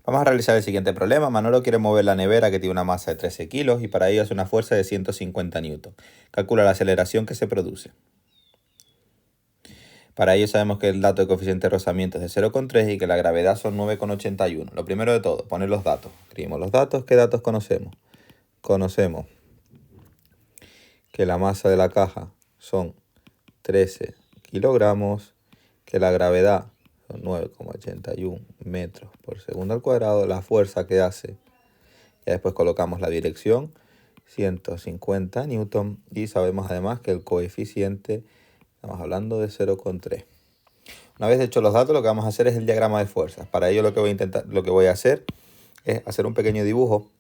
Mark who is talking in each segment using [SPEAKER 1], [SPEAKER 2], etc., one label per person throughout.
[SPEAKER 1] Vamos a realizar el siguiente problema. Manolo quiere mover la nevera que tiene una masa de 13 kilos y para ello hace una fuerza de 150 newton. Calcula la aceleración que se produce. Para ello sabemos que el dato de coeficiente de rozamiento es de 0,3 y que la gravedad son 9,81. Lo primero de todo, poner los datos. Escribimos los datos. ¿Qué datos conocemos? Conocemos que la masa de la caja son 13 kilogramos, que la gravedad son 9,81 metros por segundo al cuadrado, la fuerza que hace, ya después colocamos la dirección, 150 newton, y sabemos además que el coeficiente, estamos hablando de 0,3. Una vez hechos los datos, lo que vamos a hacer es el diagrama de fuerzas. Para ello lo que voy a hacer es hacer un pequeño dibujo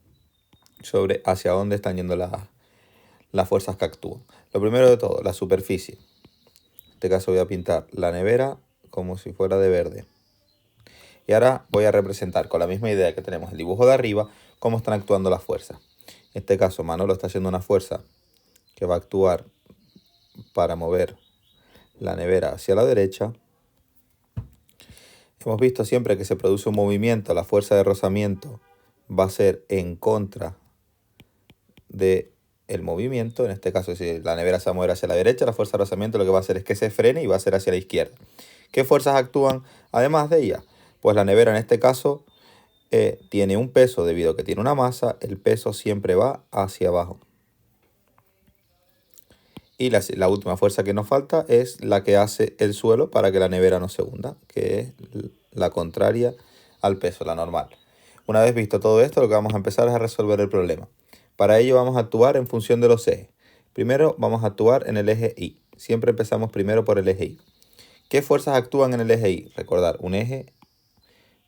[SPEAKER 1] sobre hacia dónde están yendo las fuerzas que actúan. Lo primero de todo, la superficie. En este caso voy a pintar la nevera como si fuera de verde. Y ahora voy a representar con la misma idea que tenemos el dibujo de arriba, cómo están actuando las fuerzas. En este caso Manolo está haciendo una fuerza que va a actuar para mover la nevera hacia la derecha. Hemos visto siempre que se produce un movimiento, la fuerza de rozamiento va a ser en contra del movimiento. En este caso, si la nevera se va a mover hacia la derecha, la fuerza de rozamiento lo que va a hacer es que se frene y va a ser hacia la izquierda. ¿Qué fuerzas actúan además de ella? Pues la nevera en este caso tiene un peso debido a que tiene una masa, el peso siempre va hacia abajo. Y la última fuerza que nos falta es la que hace el suelo para que la nevera no se hunda, que es la contraria al peso, la normal. Una vez visto todo esto, lo que vamos a empezar es a resolver el problema. Para ello vamos a actuar en función de los ejes. Primero vamos a actuar en el eje Y. Siempre empezamos primero por el eje Y. ¿Qué fuerzas actúan en el eje Y? Recordar, un eje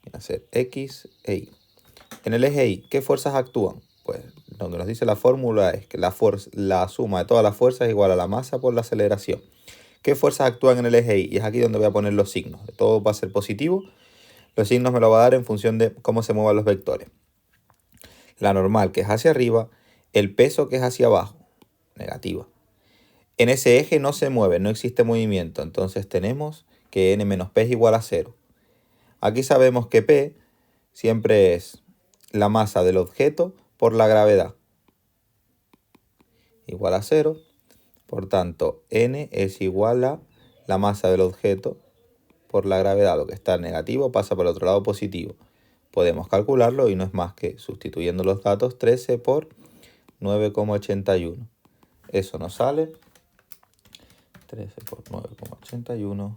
[SPEAKER 1] viene a ser X e Y. En el eje Y, ¿qué fuerzas actúan? Pues lo que nos dice la fórmula es que la suma de todas las fuerzas es igual a la masa por la aceleración. ¿Qué fuerzas actúan en el eje Y? Y es aquí donde voy a poner los signos. Todo va a ser positivo. Los signos me lo va a dar en función de cómo se muevan los vectores. La normal, que es hacia arriba, el peso, que es hacia abajo, negativa. En ese eje no se mueve, no existe movimiento, entonces tenemos que n menos p es igual a 0. Aquí sabemos que p siempre es la masa del objeto por la gravedad, igual a 0. Por tanto, n es igual a la masa del objeto por la gravedad. Lo que está negativo pasa por el otro lado positivo. Podemos calcularlo y no es más que, sustituyendo los datos, 13 por 9,81. Eso nos sale 13 por 9,81.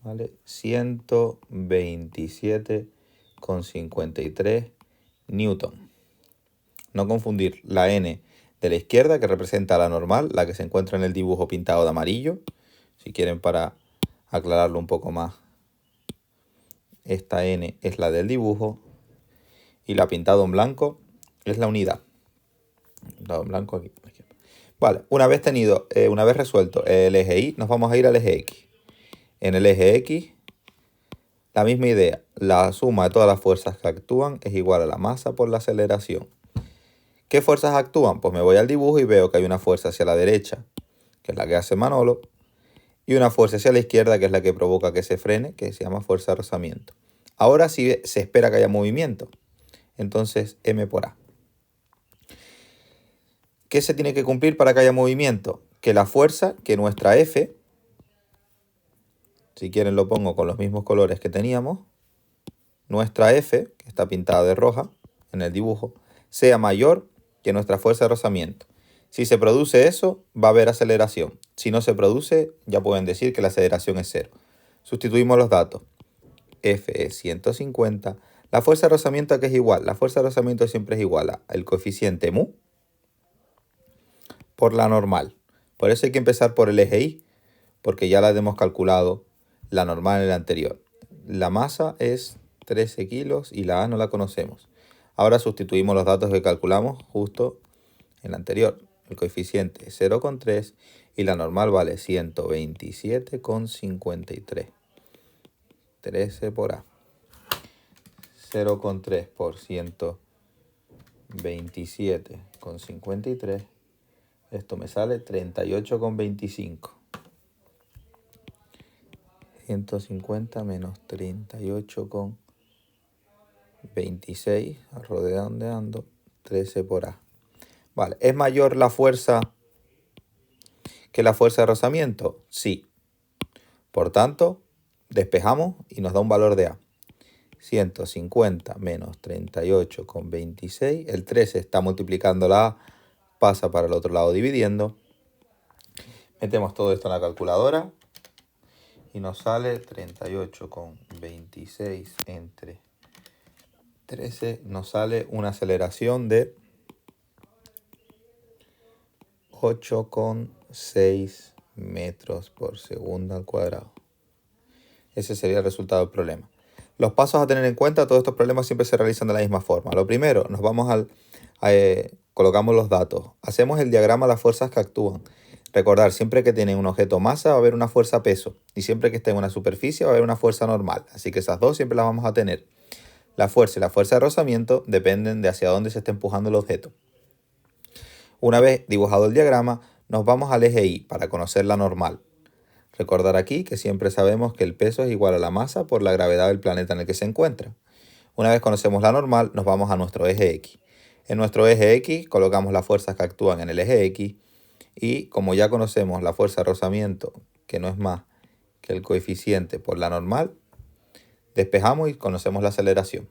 [SPEAKER 1] ¿Vale? 127,53 newton. No confundir la n de la izquierda, que representa la normal, la que se encuentra en el dibujo pintado de amarillo. Si quieren, para aclararlo un poco más, esta n es la del dibujo y la pintado en blanco es la unidad. Pintado en blanco aquí. Vale, una vez resuelto el eje Y, nos vamos a ir al eje X. En el eje X, la misma idea, la suma de todas las fuerzas que actúan es igual a la masa por la aceleración. ¿Qué fuerzas actúan? Pues me voy al dibujo y veo que hay una fuerza hacia la derecha, que es la que hace Manolo, y una fuerza hacia la izquierda, que es la que provoca que se frene, que se llama fuerza de rozamiento. Ahora sí se espera que haya movimiento, entonces M por A. ¿Qué se tiene que cumplir para que haya movimiento? Que la fuerza, que nuestra F, si quieren lo pongo con los mismos colores que teníamos, nuestra F, que está pintada de roja en el dibujo, sea mayor que nuestra fuerza de rozamiento. Si se produce eso, va a haber aceleración. Si no se produce, ya pueden decir que la aceleración es 0. Sustituimos los datos. F es 150. La fuerza de rozamiento, ¿qué es igual? La fuerza de rozamiento siempre es igual al coeficiente mu por la normal. Por eso hay que empezar por el eje Y, porque ya la hemos calculado la normal en el anterior. La masa es 13 kilos y la A no la conocemos. Ahora sustituimos los datos que calculamos justo en la anterior. El coeficiente es 0,3 y la normal vale 127,53. 13 por A. 0,3 por 127,53. Esto me sale 38,25. 150 menos 38,26, redondeando, 13 por A. Vale, ¿es mayor la fuerza que la fuerza de rozamiento? Sí. Por tanto, despejamos y nos da un valor de A. 150 menos 38,26. El 13 está multiplicando la A, pasa para el otro lado dividiendo. Metemos todo esto en la calculadora y nos sale 38,26 entre 13. Nos sale una aceleración de 8,6 metros por segundo al cuadrado. Ese sería el resultado del problema. Los pasos a tener en cuenta: todos estos problemas siempre se realizan de la misma forma. Lo primero, nos vamos colocamos los datos. Hacemos el diagrama de las fuerzas que actúan. Recordar, siempre que tiene un objeto masa va a haber una fuerza peso. Y siempre que esté en una superficie va a haber una fuerza normal. Así que esas dos siempre las vamos a tener. La fuerza y la fuerza de rozamiento dependen de hacia dónde se esté empujando el objeto. Una vez dibujado el diagrama, nos vamos al eje Y para conocer la normal. Recordar aquí que siempre sabemos que el peso es igual a la masa por la gravedad del planeta en el que se encuentra. Una vez conocemos la normal, nos vamos a nuestro eje X. En nuestro eje X colocamos las fuerzas que actúan en el eje X y como ya conocemos la fuerza de rozamiento, que no es más que el coeficiente por la normal, despejamos y conocemos la aceleración.